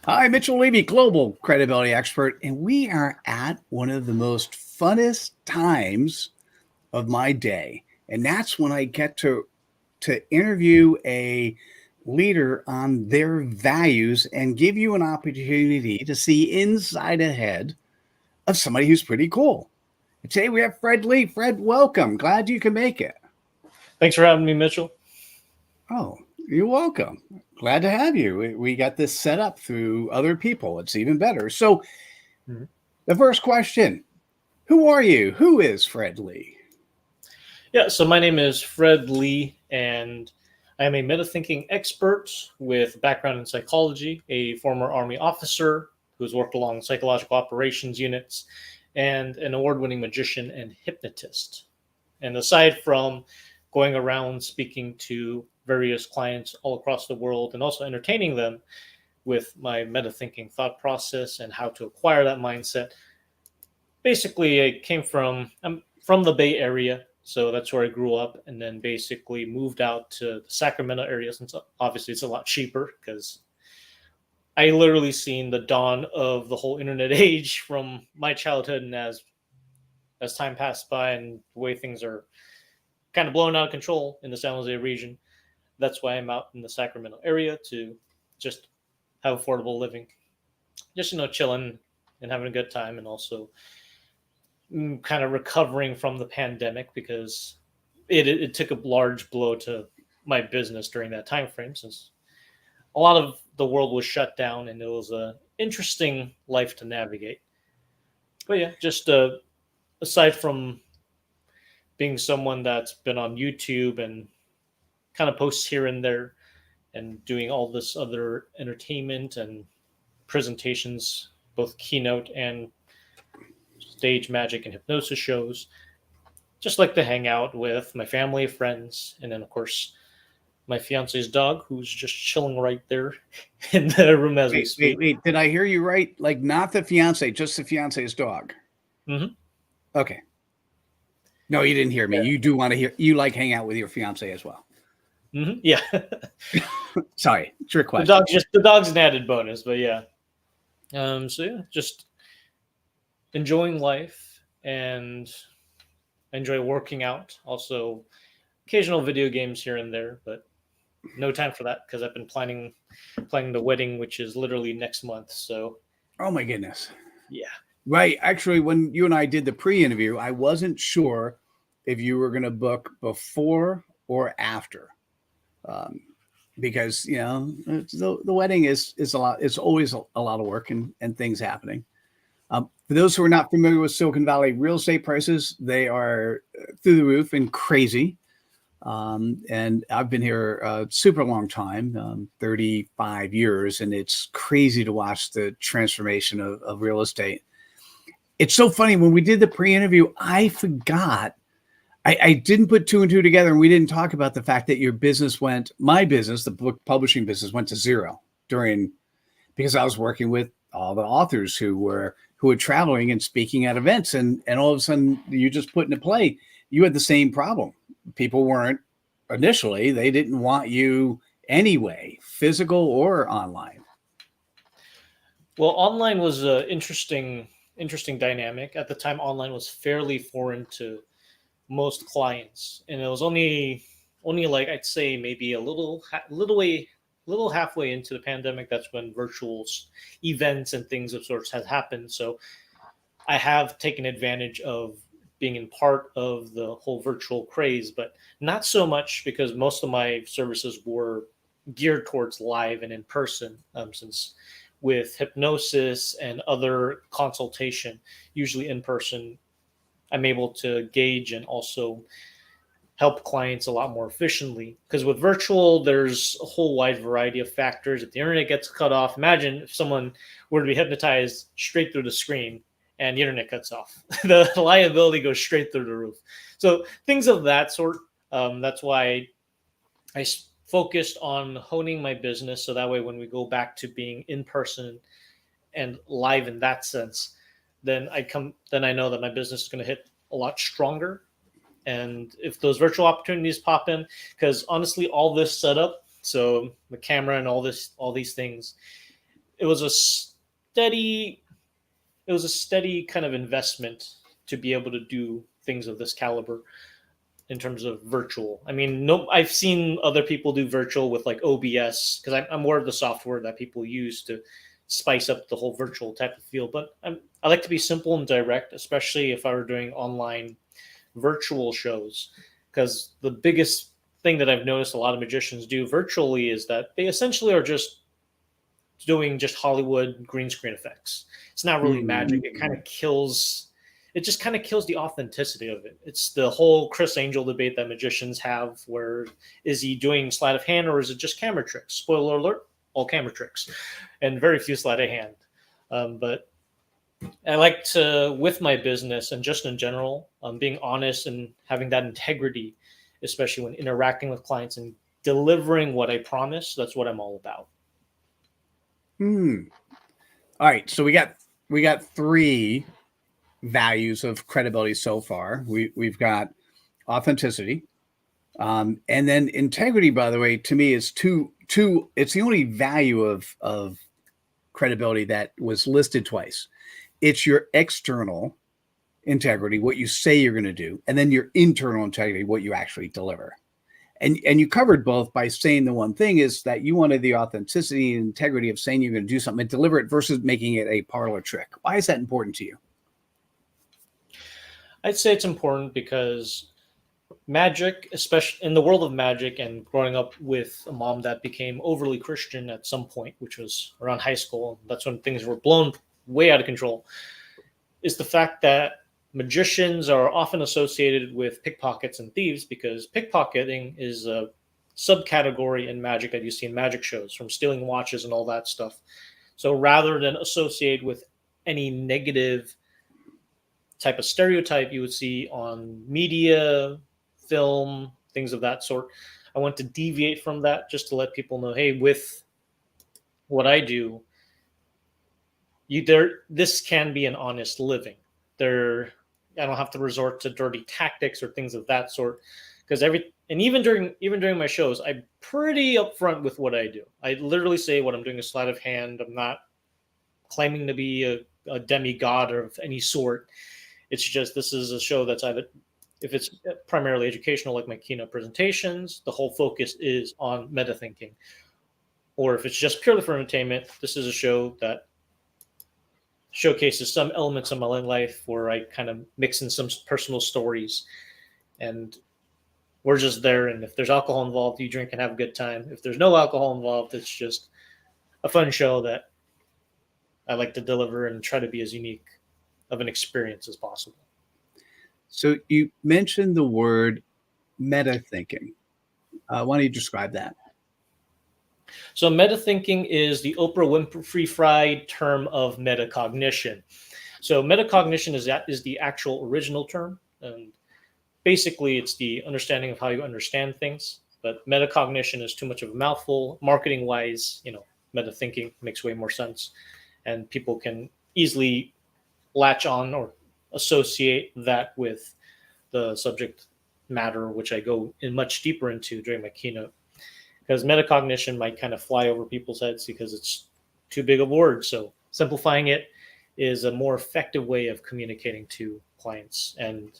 Hi, Mitchell Levy, global credibility expert, and we are at one of the most funnest times of my day, and that's when I get to interview a leader on their values and give you an opportunity to see inside a head of somebody who's pretty cool. And today we have Fred Lee. Fred, welcome. Glad you can make it. Thanks for having me, Mitchell. Oh, you're welcome. Glad to have you. We got this set up through other people. It's even better. So, the first question, who are you? Who is Fred Lee? Yeah, so my name is Fred Lee, and I am a meta-thinking expert with a background in psychology, a former Army officer who's worked along psychological operations units, and an award-winning magician and hypnotist. And aside from going around speaking to various clients all across the world and also entertaining them with my meta-thinking thought process and how to acquire that mindset, basically I'm from the Bay Area, so that's where I grew up, and then basically moved out to the Sacramento area since obviously it's a lot cheaper because I literally seen the dawn of the whole internet age from my childhood, and as time passed by and the way things are kind of blown out of control in the San Jose region, that's why I'm out in the Sacramento area to just have affordable living, just chilling and having a good time, and also kind of recovering from the pandemic because it took a large blow to my business during that time frame, since a lot of the world was shut down and it was a interesting life to navigate. But yeah, just aside from being someone that's been on YouTube and kind of posts here and there and doing all this other entertainment and presentations, both keynote and stage magic and hypnosis shows, just like to hang out with my family, friends, and then of course my fiance's dog, who's just chilling right there in the room as we speak. Wait. Did I hear you right? Like not the fiance, just the fiance's dog. Mm-hmm. Okay. No, you didn't hear me. Yeah. You do want to hear. You like hang out with your fiance as well. Mm-hmm. Yeah. Sorry, trick question. The dog's an added bonus, but yeah. So yeah, just enjoying life and enjoy working out. Also, occasional video games here and there, but no time for that because I've been planning the wedding, which is literally next month. So, Oh my goodness. yeah. Right. Actually, when you and I did the pre-interview, I wasn't sure if you were going to book before or after, um, because the wedding is a lot. It's always a lot of work and things happening. For those who are not familiar with Silicon Valley real estate prices, they are through the roof and crazy. And I've been here a super long time, 35 years, and it's crazy to watch the transformation of real estate. It's so funny. When we did the pre-interview, I forgot. I didn't put two and two together, and we didn't talk about the fact that my business, the book publishing business, went to zero because I was working with all the authors who were traveling and speaking at events, and all of a sudden you just put into play, you had the same problem. People weren't initially, they didn't want you anyway, physical or online. Well, online was an interesting dynamic. At the time, online was fairly foreign to most clients, and it was only like I'd say maybe a little halfway into the pandemic. That's when virtual events and things of sorts has happened. So I have taken advantage of being in part of the whole virtual craze, but not so much because most of my services were geared towards live and in person, since with hypnosis and other consultation, usually in person, I'm able to gauge and also help clients a lot more efficiently. Because with virtual, there's a whole wide variety of factors. If the internet gets cut off, imagine if someone were to be hypnotized straight through the screen and the internet cuts off. The liability goes straight through the roof. So things of that sort. That's why I focused on honing my business, so that way when we go back to being in person and live in that sense, then I know that my business is going to hit a lot stronger. And if those virtual opportunities pop in, because honestly, all this setup, so the camera and all these things, it was a steady it was a steady kind of investment to be able to do things of this caliber in terms of virtual. I mean, no, I've seen other people do virtual with like OBS because I'm more of the software that people use to spice up the whole virtual type of feel. But I like to be simple and direct, especially if I were doing online virtual shows, because the biggest thing that I've noticed a lot of magicians do virtually is that they essentially are just doing just Hollywood green screen effects. It's not really magic. It kind of kills. It just kind of kills the authenticity of it. It's the whole Chris Angel debate that magicians have, where is he doing sleight of hand or is it just camera tricks? Spoiler alert: all camera tricks, and very few sleight of hand. But I like to, with my business and just in general, being honest and having that integrity, especially when interacting with clients and delivering what I promise. That's what I'm all about. All right, so we got three values of credibility so far. We've got authenticity, and then integrity. By the way, to me, is two. It's the only value of credibility that was listed twice. It's your external integrity, what you say you're going to do, and then your internal integrity, what you actually deliver. And you covered both by saying the one thing is that you wanted the authenticity and integrity of saying you're going to do something and deliver it versus making it a parlor trick. Why is that important to you? I'd say it's important because magic, especially in the world of magic and growing up with a mom that became overly Christian at some point, which was around high school, that's when things were blown way out of control, is the fact that magicians are often associated with pickpockets and thieves because pickpocketing is a subcategory in magic that you see in magic shows, from stealing watches and all that stuff. So rather than associate with any negative type of stereotype you would see on media, film, things of that sort, I want to deviate from that just to let people know, hey, with what I do, this can be an honest living. I don't have to resort to dirty tactics or things of that sort, because even during my shows, I'm pretty upfront with what I do. I literally say what I'm doing is sleight of hand. I'm not claiming to be a demigod or of any sort. It's just, this is a show that's either, if it's primarily educational, like my keynote presentations, the whole focus is on meta thinking. Or if it's just purely for entertainment, this is a show that showcases some elements of my life where I kind of mix in some personal stories, and we're just there. And if there's alcohol involved, you drink and have a good time. If there's no alcohol involved, it's just a fun show that I like to deliver and try to be as unique of an experience as possible. So you mentioned the word meta thinking. Why don't you describe that? So meta thinking is the Oprah Winfrey fried term of metacognition. So metacognition is the actual original term, and basically it's the understanding of how you understand things. But metacognition is too much of a mouthful. Marketing wise, meta thinking makes way more sense, and people can easily latch on or associate that with the subject matter, which I go in much deeper into during my keynote. Because metacognition might kind of fly over people's heads because it's too big of a word. So simplifying it is a more effective way of communicating to clients and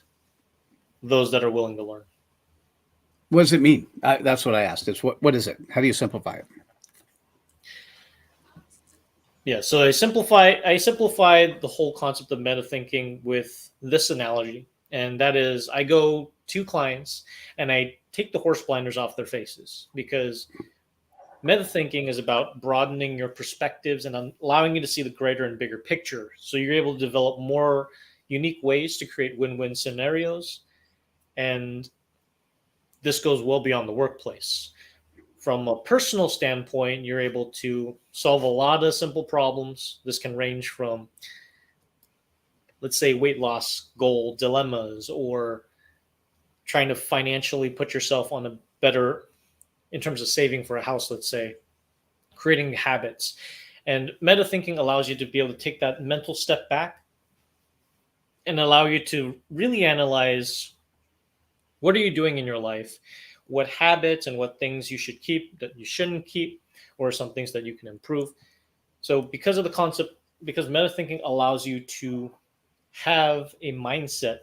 those that are willing to learn. What does it mean? That's what I asked. It's what is it? How do you simplify it? Yeah, so I simplified the whole concept of meta thinking with this analogy, and that is I go to clients and I take the horse blinders off their faces, because meta thinking is about broadening your perspectives and allowing you to see the greater and bigger picture. So you're able to develop more unique ways to create win-win scenarios. And this goes well beyond the workplace. From a personal standpoint, you're able to solve a lot of simple problems. This can range from, let's say, weight loss goal dilemmas, or trying to financially put yourself on a better, in terms of saving for a house, let's say, creating habits. And meta thinking allows you to be able to take that mental step back and allow you to really analyze, what are you doing in your life? What habits and what things you should keep that you shouldn't keep, or some things that you can improve. So because of the concept, because meta thinking allows you to have a mindset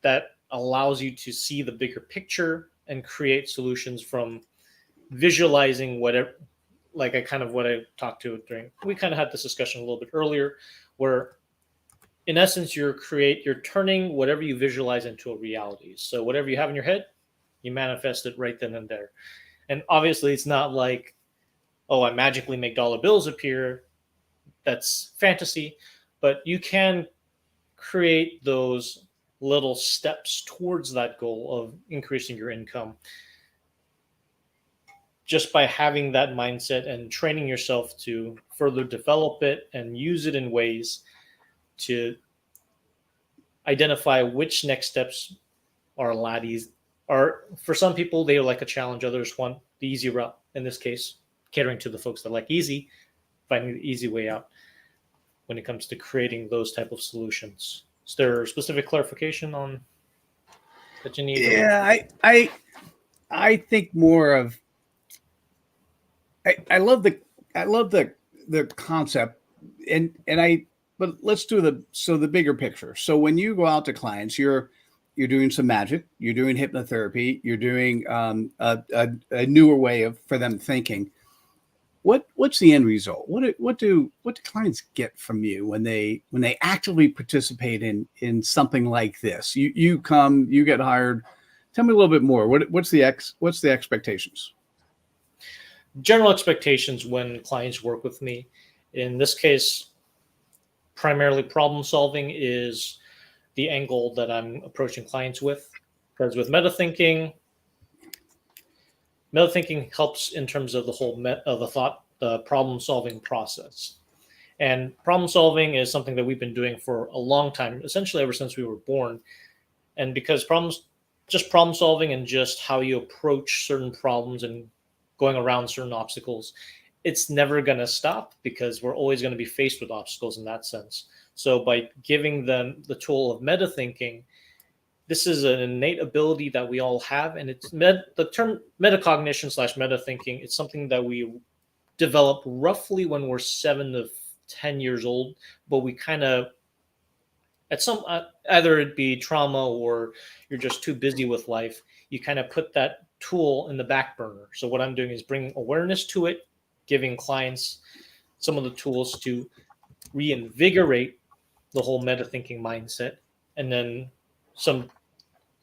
that allows you to see the bigger picture and create solutions from visualizing whatever, like I kind of what I talked to during, we kind of had this discussion a little bit earlier, where in essence you're turning whatever you visualize into a reality. So whatever you have in your head, you manifest it right then and there. And obviously it's not like, oh, I magically make dollar bills appear. That's fantasy, but you can create those little steps towards that goal of increasing your income just by having that mindset and training yourself to further develop it and use it in ways to identify which next steps are a lot easy. Or for some people, they like a challenge. Others want the easy route. In this case, catering to the folks that like easy, finding the easy way out when it comes to creating those type of solutions. Is there specific clarification on that you need? Yeah, I think more of I love the concept and I but let's do the bigger picture. So when you go out to clients, you're doing some magic, you're doing hypnotherapy, you're doing a newer way of for them thinking. What's the end result? What do clients get from you when they actively participate in something like this? You come, you get hired. Tell me a little bit more. What's the expectations? General expectations when clients work with me. In this case, primarily problem solving is the angle that I'm approaching clients with. Because with meta thinking helps in terms of the whole the problem solving process. And problem solving is something that we've been doing for a long time, essentially ever since we were born. And because problem solving and just how you approach certain problems and going around certain obstacles, it's never going to stop because we're always going to be faced with obstacles in that sense. So by giving them the tool of meta thinking, this is an innate ability that we all have, and the term metacognition slash meta thinking. It's something that we develop roughly when we're 7 to 10 years old, but we kind of at some either it be trauma or you're just too busy with life, you kind of put that tool in the back burner. So what I'm doing is bringing awareness to it, giving clients some of the tools to reinvigorate the whole meta thinking mindset, and then some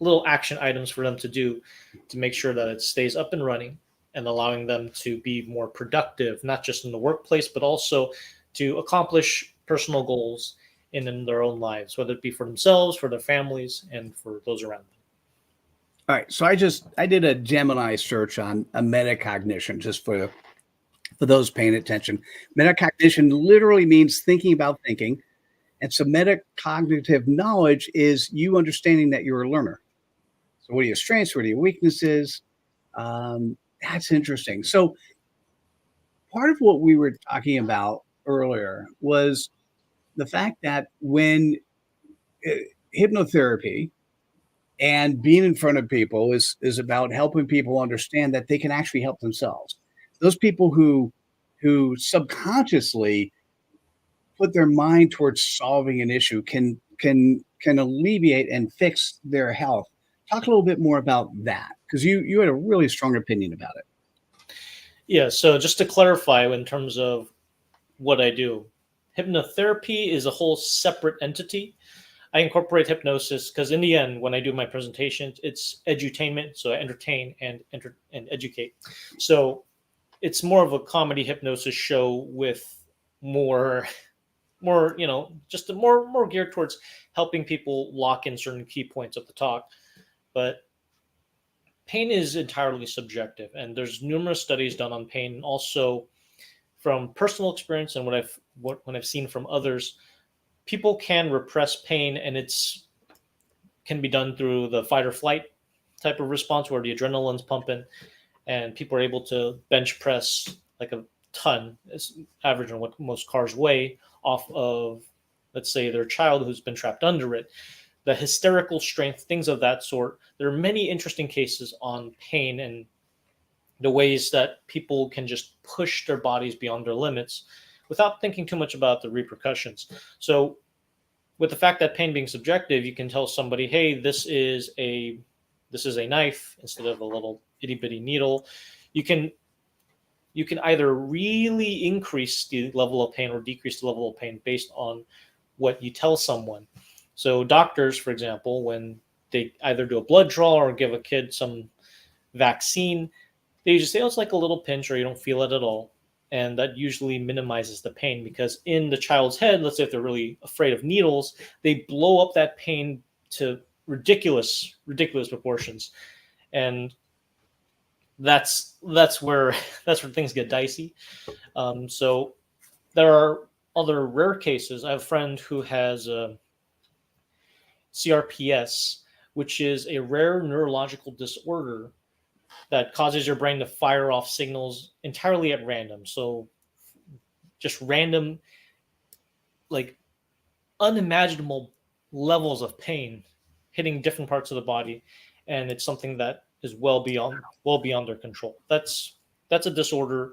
little action items for them to do to make sure that it stays up and running and allowing them to be more productive, not just in the workplace, but also to accomplish personal goals in their own lives, whether it be for themselves, for their families, and for those around them. All right. So I did a Gemini search on a metacognition just for those paying attention. Metacognition literally means thinking about thinking. And so metacognitive knowledge is you understanding that you're a learner. So what are your strengths? What are your weaknesses? That's interesting. So part of what we were talking about earlier was the fact that when hypnotherapy and being in front of people is about helping people understand that they can actually help themselves. Those people who subconsciously put their mind towards solving an issue can alleviate and fix their health. Talk a little bit more about that because you had a really strong opinion about it. Yeah. So just to clarify, in terms of what I do, hypnotherapy is a whole separate entity. I incorporate hypnosis because in the end, when I do my presentations, it's edutainment. So I entertain and educate. So it's more of a comedy hypnosis show with more, just more geared towards helping people lock in certain key points of the talk. But pain is entirely subjective, and there's numerous studies done on pain, also from personal experience and what I've seen from others. People can repress pain, and it's can be done through the fight or flight type of response where the adrenaline's pumping, and people are able to bench press like a ton, is average on what most cars weigh, off of, let's say, their child who's been trapped under it. The hysterical strength, things of that sort. There are many interesting cases on pain and the ways that people can just push their bodies beyond their limits without thinking too much about the repercussions. So with the fact that pain being subjective, you can tell somebody, hey, this is a knife instead of a little itty bitty needle. You can either really increase the level of pain or decrease the level of pain based on what you tell someone. So doctors, for example, when they either do a blood draw or give a kid some vaccine, they just say, oh, it's like a little pinch or you don't feel it at all. And that usually minimizes the pain, because in the child's head, let's say if they're really afraid of needles, they blow up that pain to ridiculous proportions. And that's where things get dicey. So there are other rare cases. I have a friend who has CRPS, which is a rare neurological disorder that causes your brain to fire off signals entirely at random. So just random, like unimaginable levels of pain hitting different parts of the body, and it's something that is well beyond their control. That's a disorder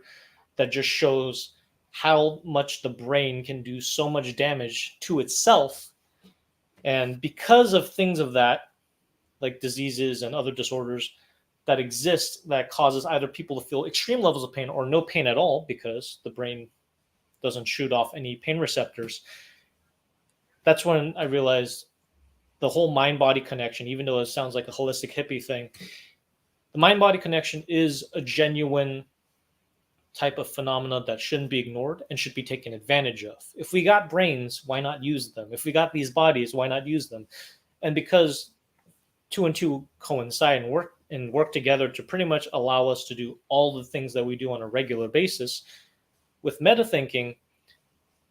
that just shows how much the brain can do so much damage to itself. And because of things of that, like diseases and other disorders that exist, that causes either people to feel extreme levels of pain or no pain at all because the brain doesn't shoot off any pain receptors. That's when I realized the whole mind-body connection, even though it sounds like a holistic hippie thing, the mind-body connection is a genuine type of phenomena that shouldn't be ignored and should be taken advantage of. If we got brains, why not use them? If we got these bodies, why not use them? And because two and two coincide and work together to pretty much allow us to do all the things that we do on a regular basis, with meta thinking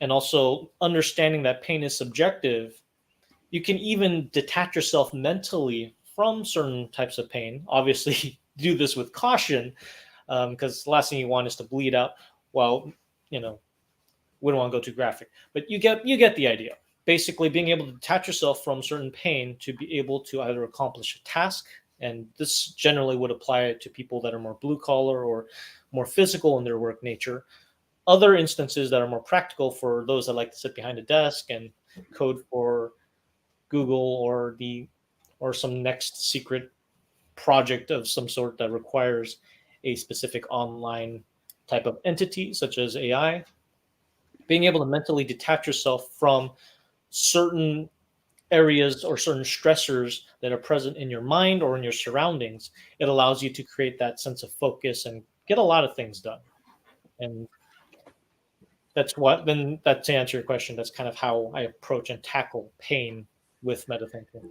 and also understanding that pain is subjective, you can even detach yourself mentally from certain types of pain. Obviously, do this with caution, because the last thing you want is to bleed out. Well, we don't want to go too graphic, but you get the idea. Basically, being able to detach yourself from certain pain to be able to either accomplish a task, and this generally would apply to people that are more blue collar or more physical in their work nature. Other instances that are more practical for those that like to sit behind a desk and code for Google or some next secret project of some sort that requires a specific online type of entity, such as AI. Being able to mentally detach yourself from certain areas or certain stressors that are present in your mind or in your surroundings, it allows you to create that sense of focus and get a lot of things done. And that to answer your question, that's kind of how I approach and tackle pain with metathinking.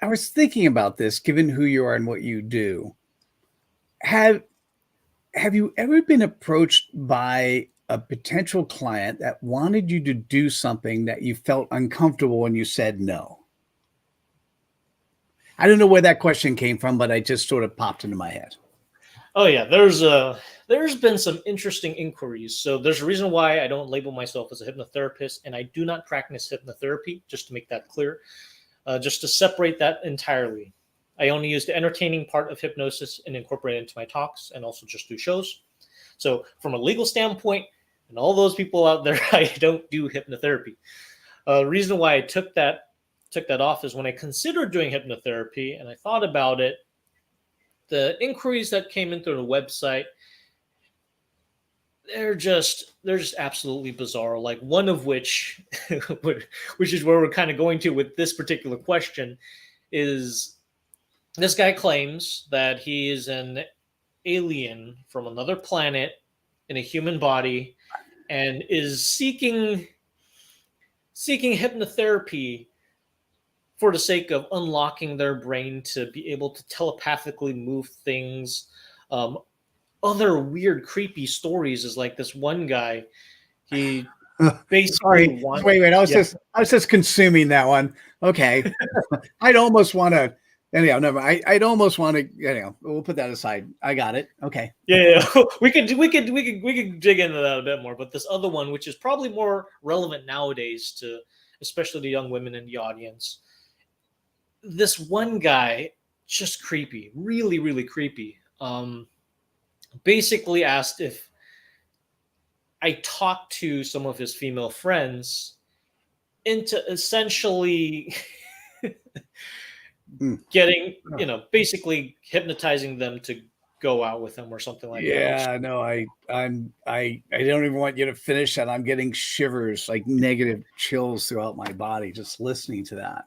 I was thinking about this, given who you are and what you do. Have you ever been approached by a potential client that wanted you to do something that you felt uncomfortable and you said no? I don't know where that question came from, but it just sort of popped into my head. Oh yeah, there's been some interesting inquiries. So there's a reason why I don't label myself as a hypnotherapist, and I do not practice hypnotherapy, just to make that clear. Just to separate that entirely. I only use the entertaining part of hypnosis and incorporate it into my talks, and also just do shows. So from a legal standpoint, and all those people out there, I don't do hypnotherapy. The reason why I took that off is when I considered doing hypnotherapy and I thought about it, the inquiries that came in through the website, they're just absolutely bizarre. Like one of which, which is where we're kind of going to with this particular question, is this guy claims that he is an alien from another planet in a human body and is seeking hypnotherapy for the sake of unlocking their brain to be able to telepathically move things. Other weird, creepy stories is like this one guy. He basically wait. I was just consuming that one. Okay, I'd almost want to. Anyhow, never. I'd almost want to. Anyhow, we'll put that aside. I got it. Okay. Yeah. we could dig into that a bit more. But this other one, which is probably more relevant nowadays to, especially the young women in the audience. This one guy, just creepy, really, really creepy. Basically asked if I talked to some of his female friends into essentially Mm. getting, basically hypnotizing them to go out with him or something like that. Yeah, no, I don't even want you to finish that. I'm getting shivers, like negative chills throughout my body just listening to that.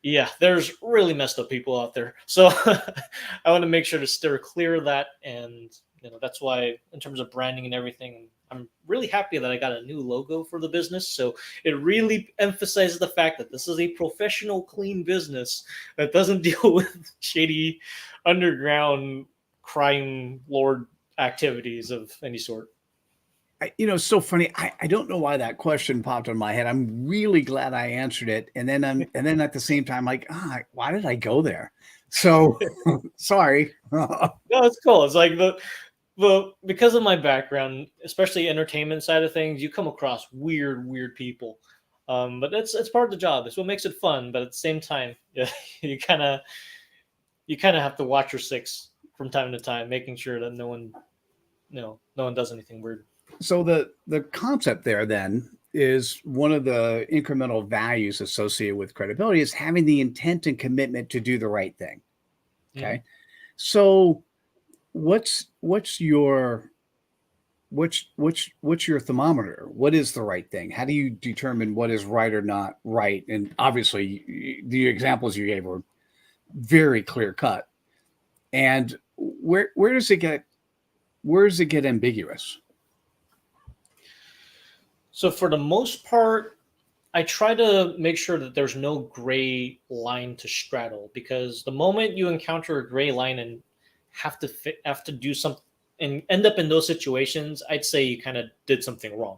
Yeah, there's really messed up people out there. So I want to make sure to steer clear of that. And, that's why in terms of branding and everything, I'm really happy that I got a new logo for the business. So it really emphasizes the fact that this is a professional, clean business that doesn't deal with shady underground crime lord activities of any sort. It's so funny. I don't know why that question popped in my head. I'm really glad I answered it. And then at the same time, like, why did I go there? So sorry. No, it's cool. It's like because of my background, especially entertainment side of things, you come across weird people. But it's part of the job. It's what makes it fun. But at the same time, yeah, you kind of have to watch your six from time to time, making sure that no one does anything weird. So the concept there then is one of the incremental values associated with credibility is having the intent and commitment to do the right thing. Okay. Mhm. So what's your what's your thermometer? What is the right thing? How do you determine what is right or not right? And obviously the examples you gave were very clear cut. And where does it get ambiguous? So for the most part, I try to make sure that there's no gray line to straddle, because the moment you encounter a gray line and have to do something and end up in those situations, I'd say you kind of did something wrong.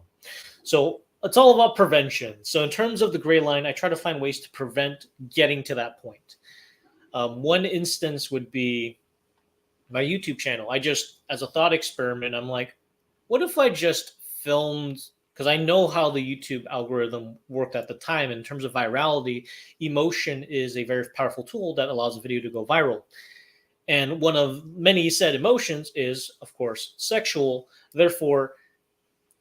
So it's all about prevention. So in terms of the gray line, I try to find ways to prevent getting to that point. One instance would be my YouTube channel. I just, as a thought experiment, I'm like, what if I just filmed? Because I know how the YouTube algorithm worked at the time in terms of virality. Emotion is a very powerful tool that allows a video to go viral. And one of many said emotions is, of course, sexual. Therefore,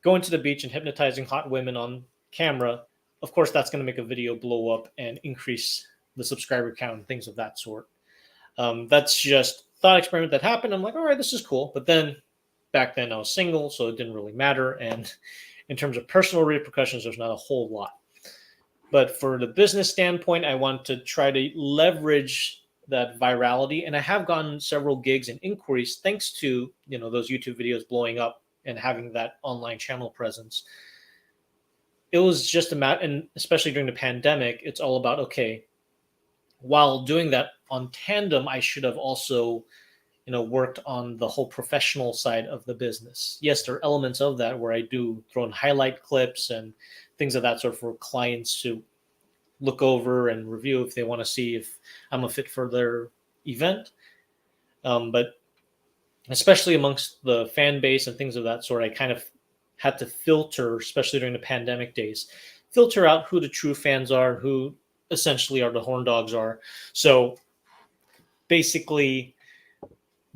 going to the beach and hypnotizing hot women on camera, of course, that's going to make a video blow up and increase the subscriber count and things of that sort. That's just thought experiment that happened. I'm like, all right, this is cool. But then back then I was single, so it didn't really matter. And in terms of personal repercussions, there's not a whole lot. But for the business standpoint, I want to try to leverage that virality. And I have gotten several gigs and inquiries thanks to, those YouTube videos blowing up and having that online channel presence. It was just a matter, and especially during the pandemic, it's all about, okay, while doing that on tandem, I should have also, worked on the whole professional side of the business. Yes, there are elements of that where I do throw in highlight clips and things of that sort for clients to look over and review if they want to see if I'm a fit for their event. But especially amongst the fan base and things of that sort, I kind of had to filter, especially during the pandemic days, filter out who the true fans are, who essentially are the horn dogs are. So basically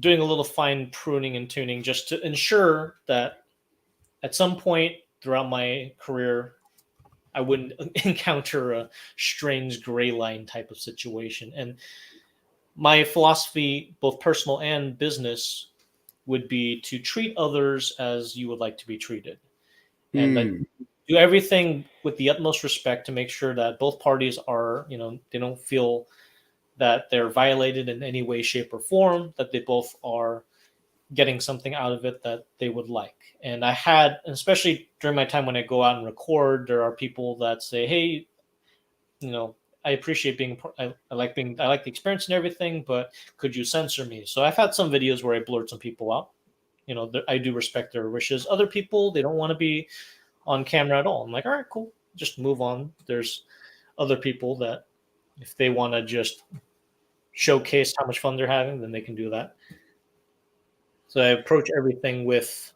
doing a little fine pruning and tuning just to ensure that at some point throughout my career, I wouldn't encounter a strange gray line type of situation. And my philosophy, both personal and business, would be to treat others as you would like to be treated. And I do everything with the utmost respect to make sure that both parties are, they don't feel that they're violated in any way, shape, or form, that they both are getting something out of it that they would like. And I had, especially during my time when I go out and record, there are people that say, hey, I appreciate I like the experience and everything, but could you censor me? So I've had some videos where I blurred some people out. I do respect their wishes. Other people, they don't want to be on camera at all. I'm like, all right, cool. Just move on. There's other people that if they want to just showcase how much fun they're having, then they can do that. So I approach everything with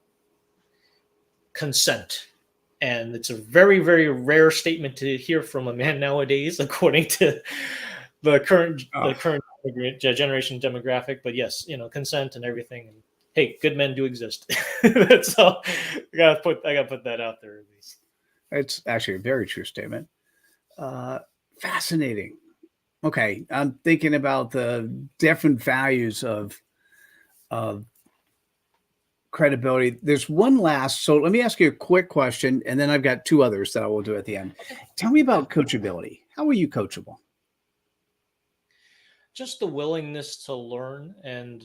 consent. And it's a very, very rare statement to hear from a man nowadays, according to the current generation demographic. But yes, consent and everything. hey, good men do exist. So I gotta put that out there at least. It's actually a very true statement. Fascinating. Okay, I'm thinking about the different values of credibility. There's one last. So let me ask you a quick question, and then I've got two others that I will do at the end. Tell me about coachability. How are you coachable? Just the willingness to learn and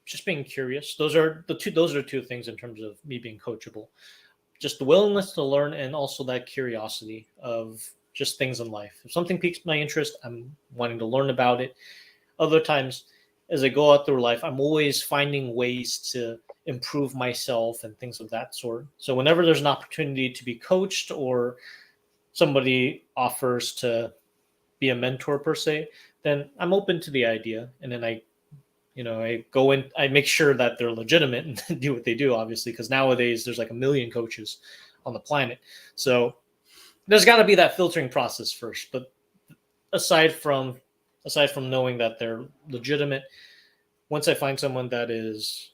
just being curious. Those are two things in terms of me being coachable. Just the willingness to learn and also that curiosity of just things in life. If something piques my interest, I'm wanting to learn about it. Other times, as I go out through life, I'm always finding ways to improve myself and things of that sort. So whenever there's an opportunity to be coached or somebody offers to be a mentor per se, then I'm open to the idea. And then I go in, I make sure that they're legitimate and do what they do, obviously, because nowadays there's like a million coaches on the planet. So there's got to be that filtering process first. But aside from knowing that they're legitimate, once I find someone that is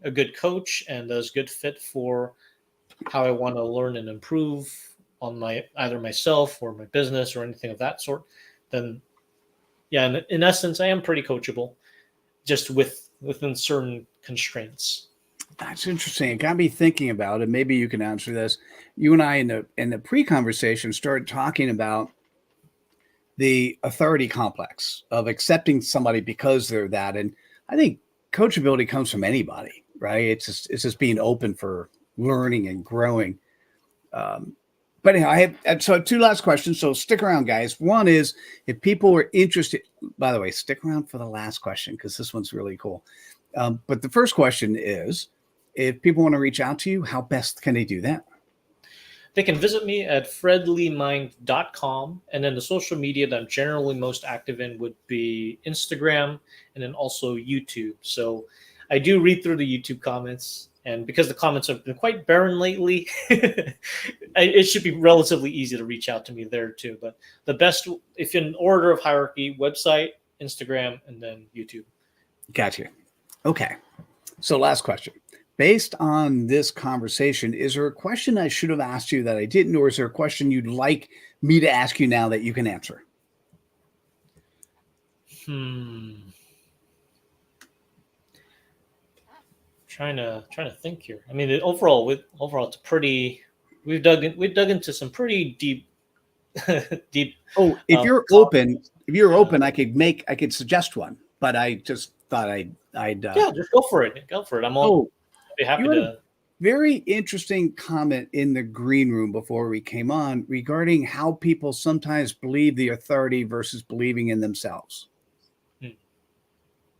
a good coach and is a good fit for how I want to learn and improve on either myself or my business or anything of that sort, then yeah, in essence, I am pretty coachable, just within certain constraints. That's interesting. It got me thinking about it. Maybe you can answer this. You and I in the pre-conversation started talking about the authority complex of accepting somebody because they're that. And I think coachability comes from anybody, right? It's just being open for learning and growing. Um, but anyhow, I have so two last questions. So stick around, guys. One is if people are interested. By the way, stick around for the last question because this one's really cool. But the first question is, if people want to reach out to you, how best can they do that? They can visit me at fredleemind.com. And then the social media that I'm generally most active in would be Instagram and then also YouTube. So I do read through the YouTube comments. And because the comments have been quite barren lately, it should be relatively easy to reach out to me there too. But the best, if in order of hierarchy, website, Instagram, and then YouTube. Gotcha. Okay. So last question. Based on this conversation, is there a question I should have asked you that I didn't, or is there a question you'd like me to ask you now that you can answer? Trying to think here. I mean, overall, it's we've dug into some pretty deep deep. Oh, if you're open, I could suggest one, but I just thought I'd Yeah, just go for it. Go for it. I'll be happy you had to. a very interesting comment in the green room before we came on regarding how people sometimes believe the authority versus believing in themselves.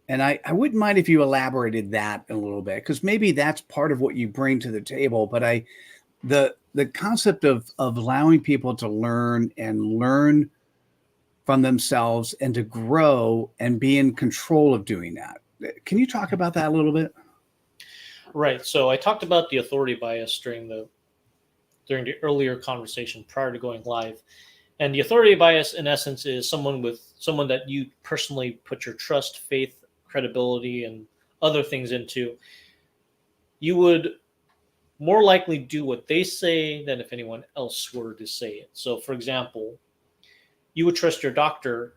And I wouldn't mind if you elaborated that a little bit, because maybe that's part of what you bring to the table. But the concept of allowing people to learn from themselves and to grow and be in control of doing that. Can you talk about that a little bit? Right. So I talked about the authority bias during the earlier conversation prior to going live. And the authority bias, in essence, is someone that you personally put your trust, faith, credibility, and other things into. You would more likely do what they say than if anyone else were to say it. So, for example, you would trust your doctor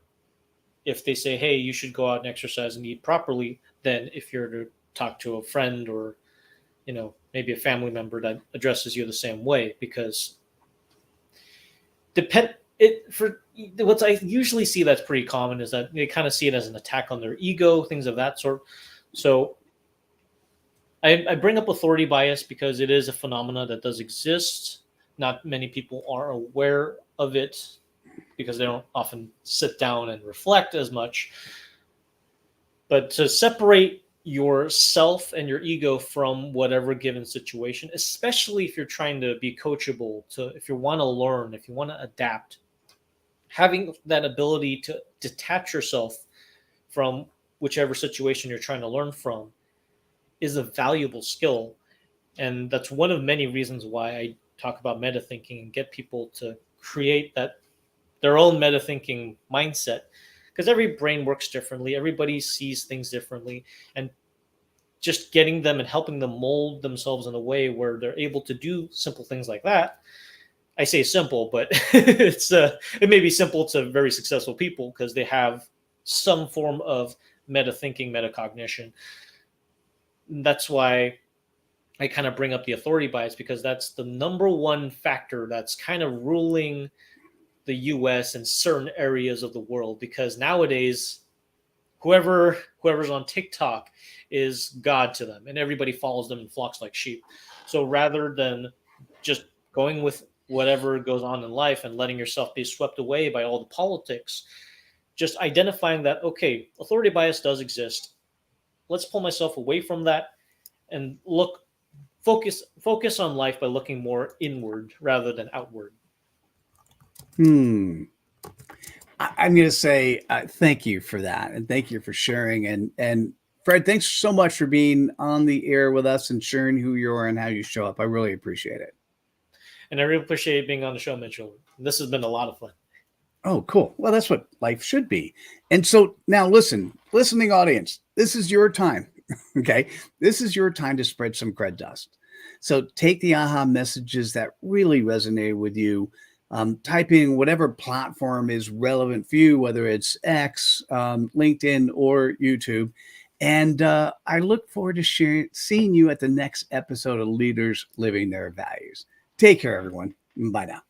if they say, hey, you should go out and exercise and eat properly, than if you're to talk to a friend or, maybe a family member that addresses you the same way. Because what I usually see that's pretty common is that they kind of see it as an attack on their ego, things of that sort. So I bring up authority bias because it is a phenomena that does exist. Not many people are aware of it because they don't often sit down and reflect as much. But to separate yourself and your ego from whatever given situation, especially if you're trying to be coachable, if you want to learn, if you want to adapt, having that ability to detach yourself from whichever situation you're trying to learn from is a valuable skill. And that's one of many reasons why I talk about meta thinking and get people to create their own meta thinking mindset, because every brain works differently. Everybody sees things differently. And just getting them and helping them mold themselves in a way where they're able to do simple things like that. I say simple, but it may be simple to very successful people because they have some form of meta thinking, metacognition. That's why I kind of bring up the authority bias, because that's the number one factor that's kind of ruling the US and certain areas of the world. Because nowadays, whoever's on TikTok is God to them, and everybody follows them and flocks like sheep. So rather than just going with whatever goes on in life and letting yourself be swept away by all the politics, just identifying that, okay, authority bias does exist. Let's pull myself away from that and focus on life by looking more inward rather than outward. I'm going to say thank you for that, and thank you for sharing. And Fred, thanks so much for being on the air with us and sharing who you are and how you show up. I really appreciate it. And I really appreciate being on the show, Mitchell. This has been a lot of fun. Oh, cool. Well, that's what life should be. And so now listening audience, this is your time. Okay. This is your time to spread some cred dust. So take the aha messages that really resonated with you, type in whatever platform is relevant for you, whether it's X, LinkedIn, or YouTube. And I look forward to seeing you at the next episode of Leaders Living Their Values. Take care, everyone. Bye now.